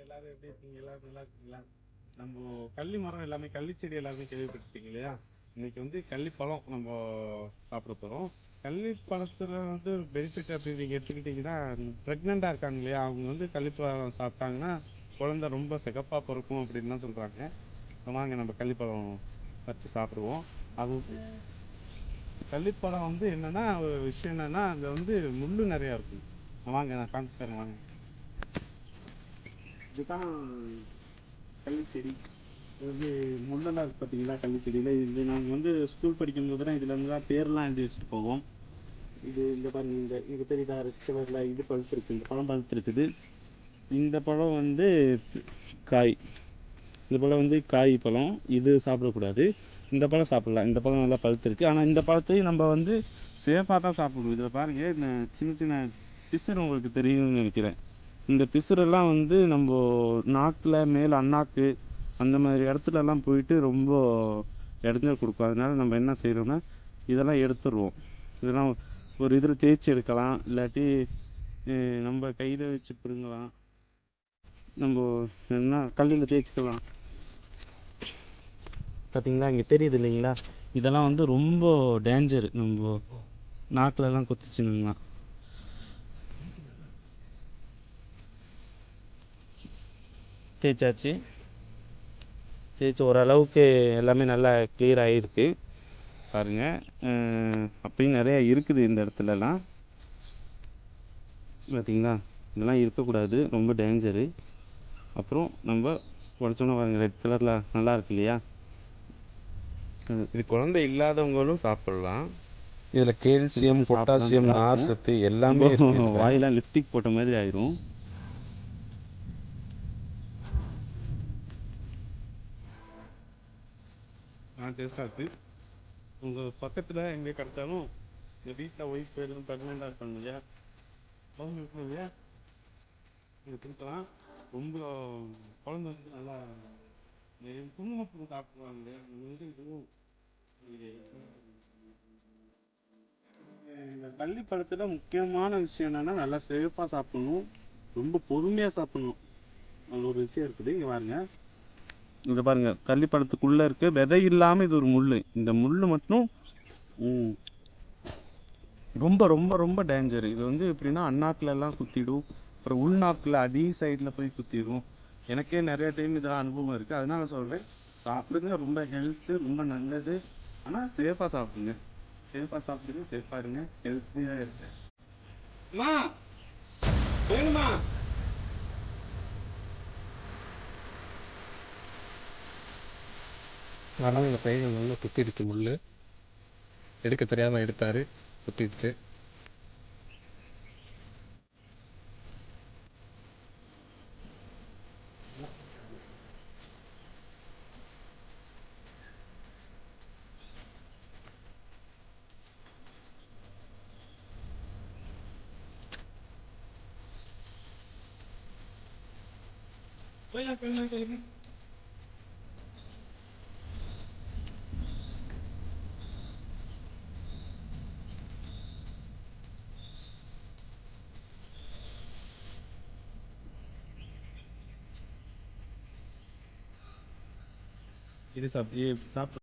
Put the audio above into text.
எல்லாரும் எப்படி இருக்கீங்க? எல்லாரும் நல்லா இருக்கீங்களா? நம்ம கள்ளி மரம் எல்லாமே கள்ளி செடி எல்லாருமே கேள்விப்பட்டிருக்கீங்க இல்லையா? இன்னைக்கு வந்து கள்ளிப்பழம் நம்ம சாப்பிட போகிறோம். கள்ளி பழத்துல வந்து பெனிஃபிட் அப்படி நீங்கள் எடுத்துக்கிட்டிங்கன்னா, ப்ரெக்னெண்ட்டாக இருக்காங்க இல்லையா, அவங்க வந்து கள்ளிப்பழம் சாப்பிட்டாங்கன்னா குழந்தை ரொம்ப சிகப்பாக பிறக்கும் அப்படின்லாம் சொல்கிறாங்க. வாங்க நம்ம கள்ளிப்பழம் வச்சு சாப்பிடுவோம். அது கள்ளிப்பழம் வந்து என்னன்னா, ஒரு விஷயம் என்னன்னா, அங்கே வந்து முள்ளு நிறையா இருக்கும். வாங்க நான் காமிச்சு தரேன் வாங்க. இதுதான் கள்ளி செடி. இது வந்து முள்ளெல்லாம் இருக்கு பார்த்தீங்களா கள்ளி செடியில். இது நாங்கள் வந்து ஸ்கூல் படிக்கும்போது தான் இதுலேருந்து தான் பேர்லாம் எழுதி வச்சுட்டு போவோம். இது இந்த பாருங்க, இந்த இது தெரியுதா ரெட் கலரில் இது பழுத்துருக்கு, இந்த பழம் பழுத்துருக்குது. இந்த பழம் வந்து காய், இந்த பழம் வந்து காய் பழம். இது சாப்பிடக்கூடாது. இந்த பழம் சாப்பிடலாம். இந்த பழம் நல்லா பழுத்துருக்கு. ஆனால் இந்த பழத்தையும் நம்ம வந்து சேஃபாக தான் சாப்பிடுவோம். இதில் பாருங்கள், இந்த சின்ன சின்ன பிசுறு உங்களுக்கு தெரியும்னு நினைக்கிறேன். இந்த பிசுறெல்லாம் வந்து நம்ம நாக்கில் மேலே அண்ணாக்கு அந்த மாதிரி இடத்துலலாம் போயிட்டு ரொம்ப இடைஞ்சல் கொடுக்கும். அதனால நம்ம என்ன செய்கிறோம்னா இதெல்லாம் எடுத்துடுவோம். இதெல்லாம் ஒரு இதில் தேய்ச்சி எடுக்கலாம், இல்லாட்டி நம்ம கையில் வச்சு பிடுங்கலாம், நம்ம என்ன கல்லில் தேய்ச்சிக்கலாம். பார்த்தீங்களா, இங்கே தெரியுது இல்லைங்களா? இதெல்லாம் வந்து ரொம்ப டேஞ்சரு. நம்ம நாக்கிலலாம் குத்துச்சுங்களா. தேய்ச்சாச்சு. தேய்ச்சி ஓரளவுக்கு எல்லாமே நல்லா கிளியர் ஆகிருக்கு பாருங்கள். அப்பயும் நிறையா இருக்குது இந்த இடத்துலலாம். பார்த்தீங்களா, இதெல்லாம் இருக்கக்கூடாது, ரொம்ப டேஞ்சரு. அப்புறம் நம்ம உடச்சோன்னா பாருங்கள், ரெட் கலரில் நல்லா இருக்கு இல்லையா? இது குழந்தை இல்லாதவங்களும் சாப்பிடலாம். இதில் கேல்சியம், பொட்டாசியம், நார் சத்து எல்லாமே இருக்கு. வாயெல்லாம் லிப்டிக் போட்ட மாதிரி ஆயிரும். டேஸ்ட்டாக இருக்குது. உங்கள் பக்கத்தில் எங்கே கிடைச்சாலும் எங்கள் வீட்டில் ஒய்ஃப் எதுவும் ப்ரெக்னெண்ட்டாக இருக்காங்க இல்லையா, அவங்க இருக்கணும் இல்லையா, இது கொடுக்கலாம். ரொம்ப குழந்தை வந்து நல்லா குங்குமப்பூ சாப்பிடுவாங்க. வந்து இதுவும் இந்த கள்ளி பழத்தில் முக்கியமான விஷயம் என்னென்னா, நல்லா செழிப்பாக சாப்பிடணும், ரொம்ப பொறுமையாக சாப்பிடணும். அது ஒரு விஷயம் இருக்குது. இங்கே பாருங்க, இங்கே பாருங்கள், கள்ளிப்பழத்துக்குள்ளே இருக்க விதை இல்லாமல் இது ஒரு முள். இந்த முள் மட்டும் ரொம்ப ரொம்ப ரொம்ப டேஞ்சர். இது வந்து எப்படின்னா அண்ணாக்கிலலாம் குத்திடும், அப்புறம் உள்நாக்கில் அடி சைடில் போய் குத்திடும். எனக்கே நிறைய டைம் இதெல்லாம் அனுபவம் இருக்குது. அதனால சொல்கிறேன், சாப்பிடுங்க, ரொம்ப ஹெல்த்து, ரொம்ப நல்லது. ஆனால் சேஃபாக சாப்பிடுங்க, சேஃபாக சாப்பிடுங்க, சேஃபாக இருங்க, ஹெல்த்தியாக இருங்க. வேணுமா? ஆனால் இந்த பையன் நல்லா குத்திடுச்சு முள். எடுக்க தெரியாமல் எடுத்தார், குத்திடுச்சு. இது சாப்பிட்டு